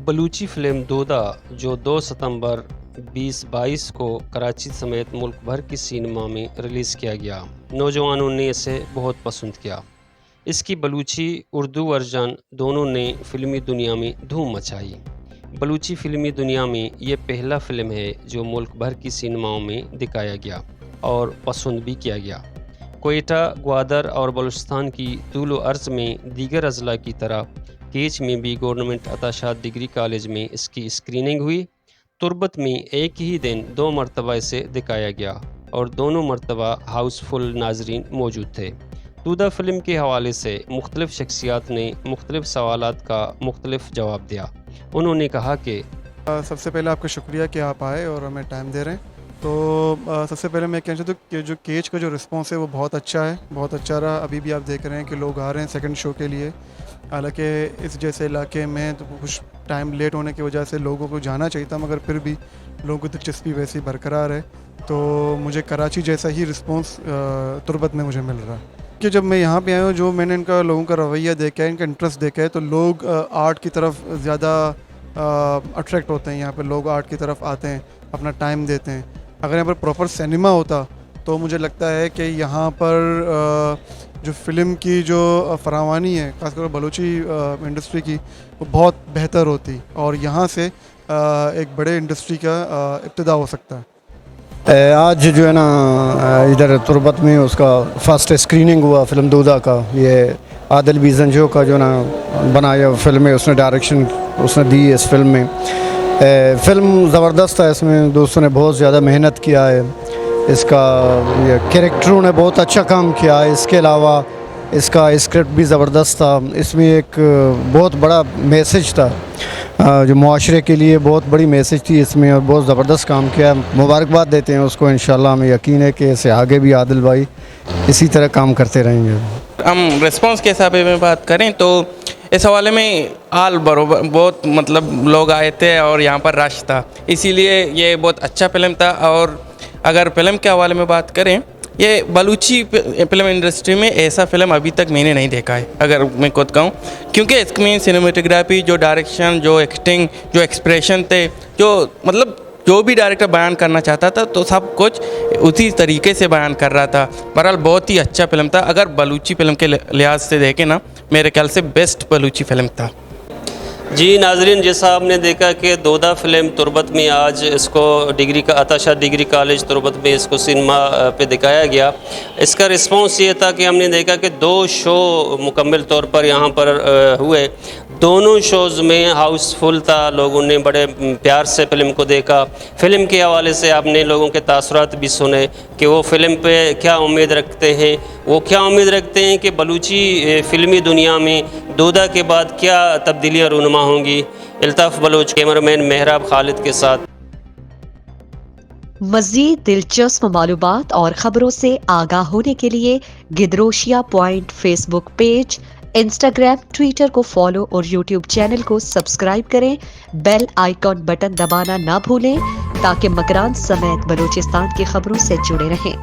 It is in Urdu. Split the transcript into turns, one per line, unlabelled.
بلوچی فلم دودا جو 2 ستمبر 2022 کو کراچی سمیت ملک بھر کی سینما میں ریلیز کیا گیا، نوجوانوں نے اسے بہت پسند کیا۔ اس کی بلوچی اردو ورژن دونوں نے فلمی دنیا میں دھوم مچائی۔ بلوچی فلمی دنیا میں یہ پہلا فلم ہے جو ملک بھر کی سینماؤں میں دکھایا گیا اور پسند بھی کیا گیا۔ کوئٹہ، گوادر اور بلوچستان کی طول و عرض میں دیگر اضلاع کی طرح کیچ میں بھی گورنمنٹ عطا شاہ ڈگری کالج میں اس کی اسکریننگ ہوئی۔ تربت میں ایک ہی دن 2 مرتبہ اسے دکھایا گیا اور دونوں مرتبہ ہاؤس فل ناظرین موجود تھے۔ دودا فلم کے حوالے سے مختلف شخصیات نے مختلف سوالات کا مختلف جواب دیا۔ انہوں نے کہا کہ
سب سے پہلے آپ کا شکریہ کہ آپ آئے اور ہمیں ٹائم دے رہے ہیں۔ تو سب سے پہلے میں کہنا چاہتا ہوں کہ جو کیچ کا جو رسپانس ہے وہ بہت اچھا ہے، بہت اچھا رہا۔ ابھی بھی آپ دیکھ رہے ہیں کہ لوگ آ رہے ہیں سیکنڈ شو کے لیے، حالانکہ اس جیسے علاقے میں تو کچھ ٹائم لیٹ ہونے کی وجہ سے لوگوں کو جانا چاہیے تھا، مگر پھر بھی لوگوں کی دلچسپی ویسی برقرار ہے۔ تو مجھے کراچی جیسا ہی رسپانس تربت میں مجھے مل رہا ہے کہ جب میں یہاں پہ آیا ہوں، جو میں نے ان کا لوگوں کا رویہ دیکھا ہے، ان کا انٹرسٹ دیکھا ہے، تو لوگ آرٹ کی طرف زیادہ اٹریکٹ ہوتے ہیں۔ یہاں پہ لوگ آرٹ کی طرف آتے ہیں، اپنا ٹائم دیتے ہیں۔ اگر یہاں پر پراپر سینما ہوتا تو مجھے لگتا ہے کہ یہاں پر جو فلم کی جو فراوانی ہے، خاص کر بلوچی انڈسٹری کی، وہ بہت بہتر ہوتی اور یہاں سے ایک بڑے انڈسٹری کا ابتدا ہو سکتا ہے۔
آج جو ہے نا ادھر تربت میں اس کا فرسٹ اسکریننگ ہوا فلم دودا کا۔ یہ عادل بیزنجو کا جو نا بنایا فلم ہے، اس نے ڈائریکشن اس نے دی اس فلم میں۔ فلم زبردست ہے، اس میں دوستوں نے بہت زیادہ محنت کیا ہے۔ اس کا یہ کریکٹروں نے بہت اچھا کام کیا ہے۔ اس کے علاوہ اس کا اسکرپٹ بھی زبردست تھا۔ اس میں ایک بہت بڑا میسج تھا، جو معاشرے کے لیے بہت بڑی میسج تھی اس میں، اور بہت زبردست کام کیا۔ مبارکباد دیتے ہیں اس کو، انشاءاللہ ہمیں یقین ہے کہ اسے آگے بھی عادل بھائی اسی طرح کام کرتے رہیں گے۔
ہم رسپانس کے حساب میں بات کریں تو اس حوالے میں آل بروبر بہت لوگ آئے تھے اور یہاں پر رش تھا، اسی لیے یہ بہت اچھا فلم تھا۔ اور اگر فلم کے حوالے میں بات کریں، یہ بلوچی فلم انڈسٹری میں ایسا فلم ابھی تک میں نے نہیں دیکھا ہے، اگر میں خود کہوں، کیونکہ اس میں سینیمیٹوگرافی، جو ڈائریکشن، جو ایکٹنگ، جو ایکسپریشن تھے، جو بھی ڈائریکٹر بیان کرنا چاہتا تھا تو سب کچھ اسی طریقے سے بیان کر رہا تھا۔ بہرحال بہت ہی اچھا فلم تھا۔ اگر بلوچی فلم کے لحاظ سے دیکھیں نا، میرے خیال سے بیسٹ بلوچی فلم تھا۔
جی ناظرین، جیسا آپ نے دیکھا کہ دودا فلم تربت میں آج اس کو عطا شاہ ڈگری کالج تربت میں اس کو سینما پہ دکھایا گیا۔ اس کا رسپانس یہ تھا کہ ہم نے دیکھا کہ 2 شو مکمل طور پر یہاں پر ہوئے۔ دونوں شوز میں ہاؤس فل تھا، لوگوں نے بڑے پیار سے فلم کو دیکھا۔ فلم کے حوالے سے آپ نے لوگوں کے تاثرات بھی سنے کہ وہ فلم پہ کیا امید رکھتے ہیں، وہ کیا امید رکھتے ہیں کہ بلوچی فلمی دنیا میں دودا کے بعد کیا تبدیلیاں رونما ہوں گی۔ الطاف بلوچ، کیمرمین محراب خالد کے ساتھ۔
مزید دلچسپ معلومات اور خبروں سے آگاہ ہونے کے لیے Gedrosia point Facebook page, Instagram, Twitter کو فالو اور یوٹیوب چینل کو سبسکرائب کریں۔ بیل آئیکن بٹن دبانا نہ بھولیں تاکہ مکران سمیت بلوچستان کی خبروں سے جڑے رہیں۔